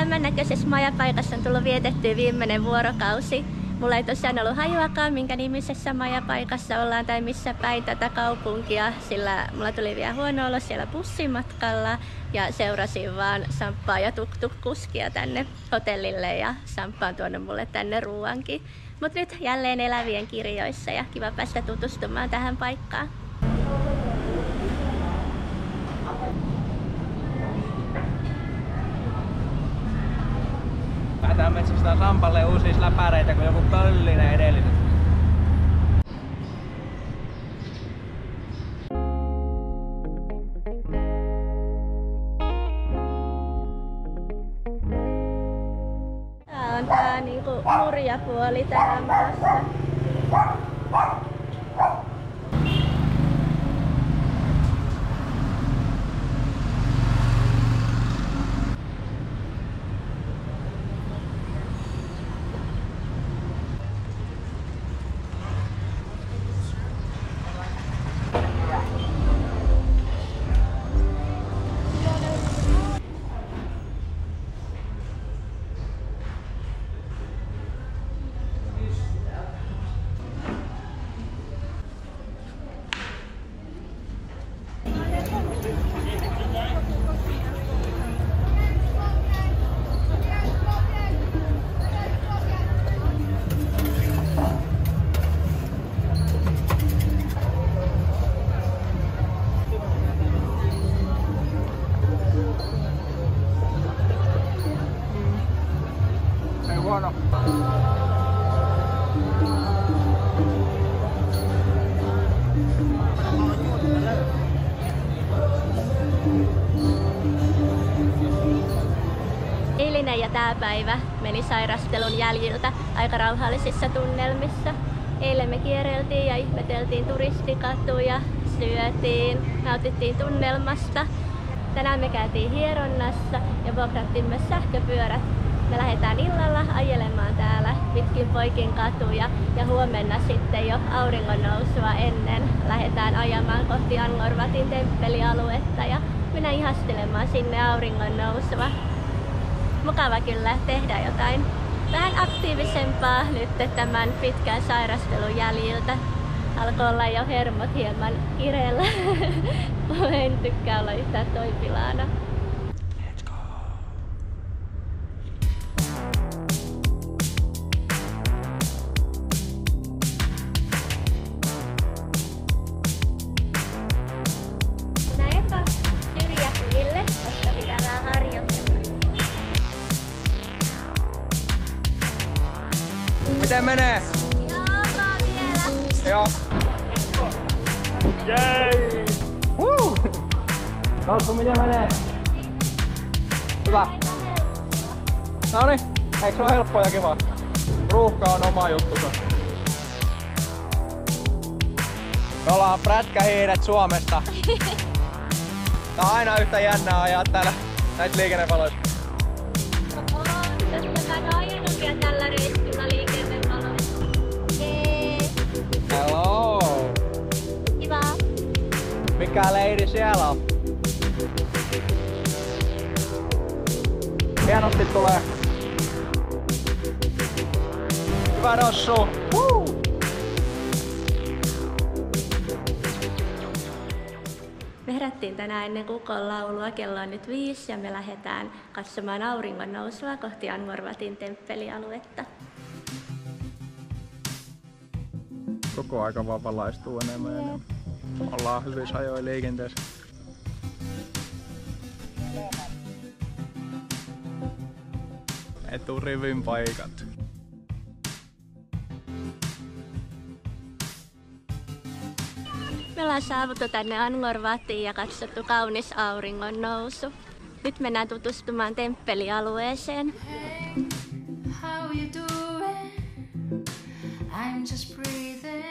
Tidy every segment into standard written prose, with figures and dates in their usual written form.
tämän näköisessä majapaikassa on tullut vietettyä viimeinen vuorokausi. Mulla ei tosiaan ollut hajuakaan, minkä nimisessä majapaikassa ollaan tai missä päin tätä kaupunkia, sillä mulla tuli vielä huono olo siellä bussimatkalla ja seurasin vaan Samppaa ja tuk-tuk-kuskia tänne hotellille ja Samppa on tuonut mulle tänne ruuankin. Mut nyt jälleen elävien kirjoissa ja kiva päästä tutustumaan tähän paikkaan. Lähdetään metsästään Sampalle uusia läpäreitä, kun joku pöllinen edellytys. Tää on tää niinku nurja puoli täällä maassa. Ei huono. Eilinen ja tää päivä meni sairastelun jäljiltä aika rauhallisissa tunnelmissa. Eilen me kierreltiin ja ihmeteltiin turistikatuja, syötiin, nautittiin tunnelmasta. Tänään me käytiin hieronnassa ja vuokrattiin myös sähköpyörät. Me lähdetään illalla ajelemaan täällä pitkin Poikin katuja ja huomenna sitten jo auringon nousua ennen lähdetään ajamaan kohti Angkor-Watin temppelialuetta ja mennään ihastelemaan sinne auringon nousua. Mukava kyllä tehdä jotain vähän aktiivisempaa nyt tämän pitkän sairastelun jäljiltä. Alkoi olla jo hermot hieman kireellä. En tykkää olla yhtään toipilaana. Näinpä syrjäkylille, koska pitää vähän harjoitella. Miten menee? Joo, vielä. Joo. Jei! Woo! Kalppu, miten menee? Hyvä. Noniin, eikö se ole helppoa ja kivaa? Ruuhka on oma juttusa. Me ollaan prätkähiiret Suomesta. Tää on aina yhtä jännää ajaa täällä näitä liikennevaloja. On, koska mä oon ajanut vielä tällä reissulla liikennevaloissa. Jee! Hello! Kiva! Mikä leiri siellä on? Hienosti tulee. Hyvä nossu! Woo! Me herättiin tänään ennen kukon laulua. Kello on nyt 5 ja me lähdetään katsomaan auringon nousua kohti Angkor-Watin temppelialuetta. Koko aika vaan valaistuu enemmän ja enemmän. Ollaan hyvissä ajoin liikenteessä. Eturivin paikat. Me ollaan saavuttu tänne Angkor-Watiin ja katsottu kaunis auringon nousu. Nyt mennään tutustumaan temppelialueeseen. Hey, how you doing? I'm just breathing.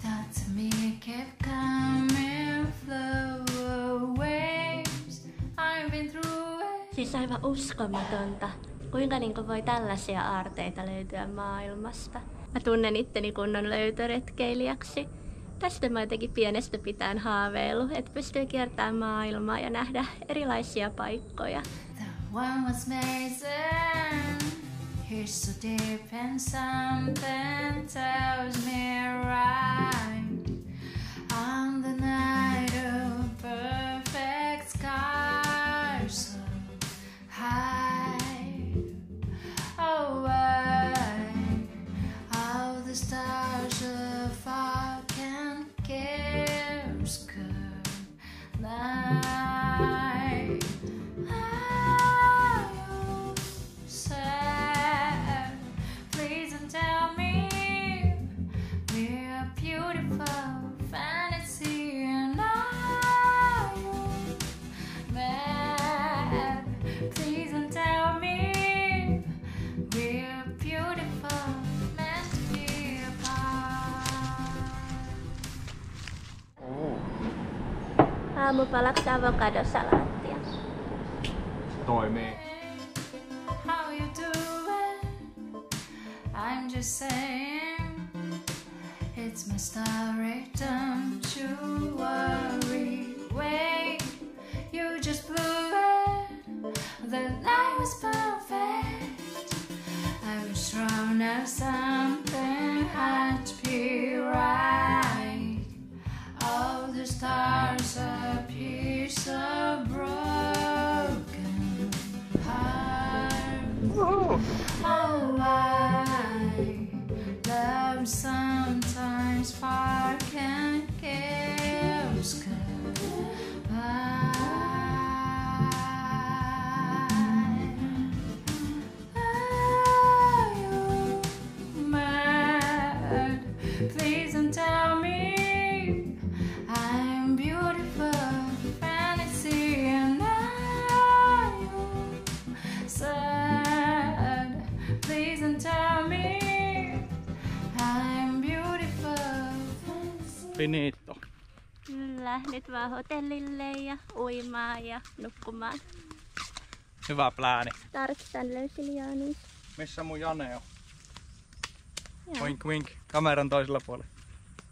Thought to me kept coming, flow waves. I've been through it. Siis aivan uskomatonta. Kuinka voi tällaisia aarteita löytyä maailmasta? Mä tunnen itteni kunnon löytöretkeilijäksi. Tästä mä jotenkin pienestä pitäen haaveillut, että pystyy kiertämään maailmaa ja nähdä erilaisia paikkoja. The one was amazing. He's so deep and something tells me right. On the night of perfect sky so high. Oh, why all the stars afar can kiss good night. Are you sad? Please don't tell me we're beautiful fantasy. And are you mad? Please don't tell me we're beautiful, meant to be apart. Aamupalaksi avokadosalaattia. Toimii. How you doing? I'm just saying, it's my story, don't you worry. Wait, you just blew it. The night was perfect. I was thrown out, something had to be right. All the stars appear so broken heart. Oh, why love sometimes far can give goodbye. Are you mad? Please don't tell me I'm beautiful fantasy. And are you sad? Please don't tell me I'm beautiful fantasy. Finito. Kyllä, nyt vaan hotellille ja uimaan ja nukkumaan. Hyvä plääni. Tarkistan löysin Jaanis. Missä mun Jane on? Joo. Wink wink. Kameran toisella puolella.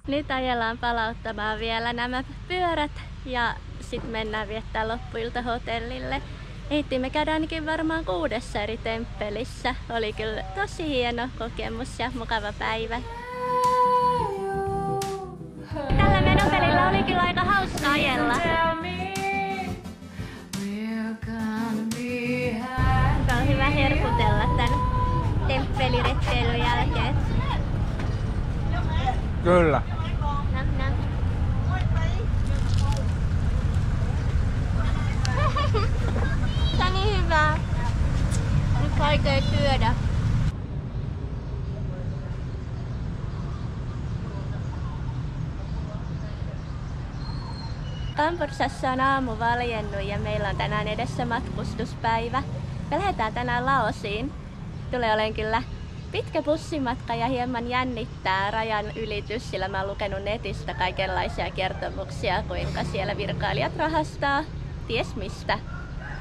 Nyt ajellaan palauttamaan vielä nämä pyörät ja sitten mennään viettää loppuilta hotellille. Me käydään ainakin varmaan 6 eri temppelissä. Oli kyllä tosi hieno kokemus ja mukava päivä. Tällä menopelillä oli kyllä aika hauska ajella. On hyvä herkutella tän temppeliretkeilyn jälkeen. Kyllä. Nam, nam. Tää on niin hyvää. Nyt vaikea syödä. Kambodsassa on aamu valjennut ja meillä on tänään edessä matkustuspäivä. Me lähdetään tänään Laosiin. Tulee olemaan kyllä pitkä bussimatka ja hieman jännittää rajan ylitys, sillä mä oon lukenut netistä kaikenlaisia kertomuksia, kuinka siellä virkailijat rahastaa ties mistä.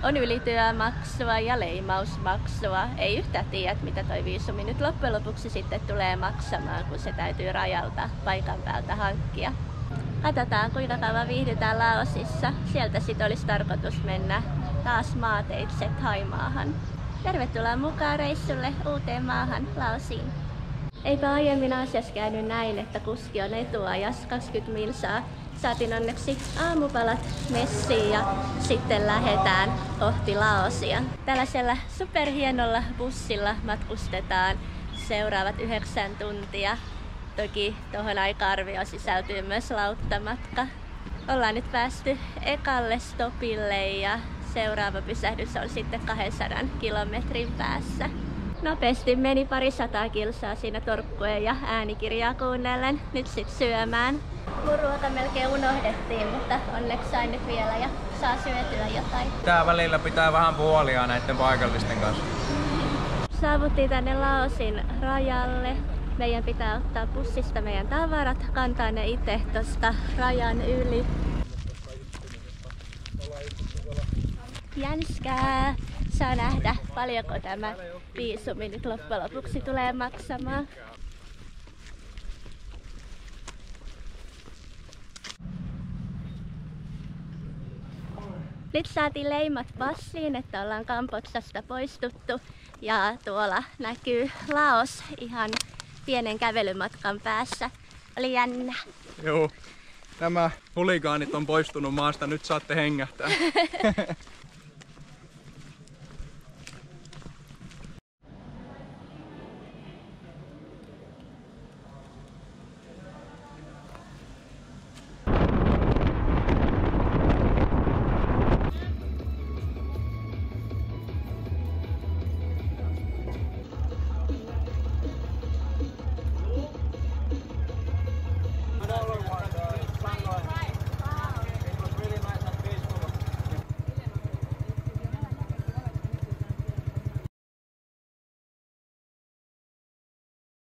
On ylityömaksua ja leimausmaksua. Ei yhtään tiedä, mitä toi viisumi nyt loppujen lopuksi sitten tulee maksamaan, kun se täytyy rajalta paikan päältä hankkia. Katsotaan, kuinka kauan viihdytään Laosissa. Sieltä sitten olisi tarkoitus mennä taas maateitse Thaimaahan. Tervetuloa mukaan reissulle uuteen maahan, Laosiin. Eipä aiemmin Aasiassa käynyt näin, että kuski on etuajassa 20 milsaa. Saatiin onneksi aamupalat messiin ja sitten lähdetään kohti Laosia. Tällaisella superhienolla bussilla matkustetaan seuraavat 9 tuntia. Toki tuohon aika-arvioon sisältyy myös lauttamatka. Ollaan nyt päästy ekalle stopille ja seuraava pysähdys on sitten 200 kilometrin päässä. Nopeasti meni 200 kilsaa siinä torkkujen ja äänikirjaa kuunnellen. Nyt sit syömään. Mun ruoka melkein unohdettiin, mutta onneksi sain nyt vielä ja saa syötyä jotain. Tää välillä pitää vähän puolia näiden paikallisten kanssa. Saavuttiin tänne Laosin rajalle. Meidän pitää ottaa bussista meidän tavarat, kantaa ne itse tosta rajan yli. Jänskää! Saa nähdä, paljonko tämä viisumi nyt loppujen lopuksi tulee maksamaan. Nyt saatiin leimat passiin, että ollaan Kambodsasta poistuttu. Ja tuolla näkyy Laos ihan pienen kävelymatkan päässä. Oli jännä. Joo. Nämä huligaanit on poistunut maasta, nyt saatte hengähtää.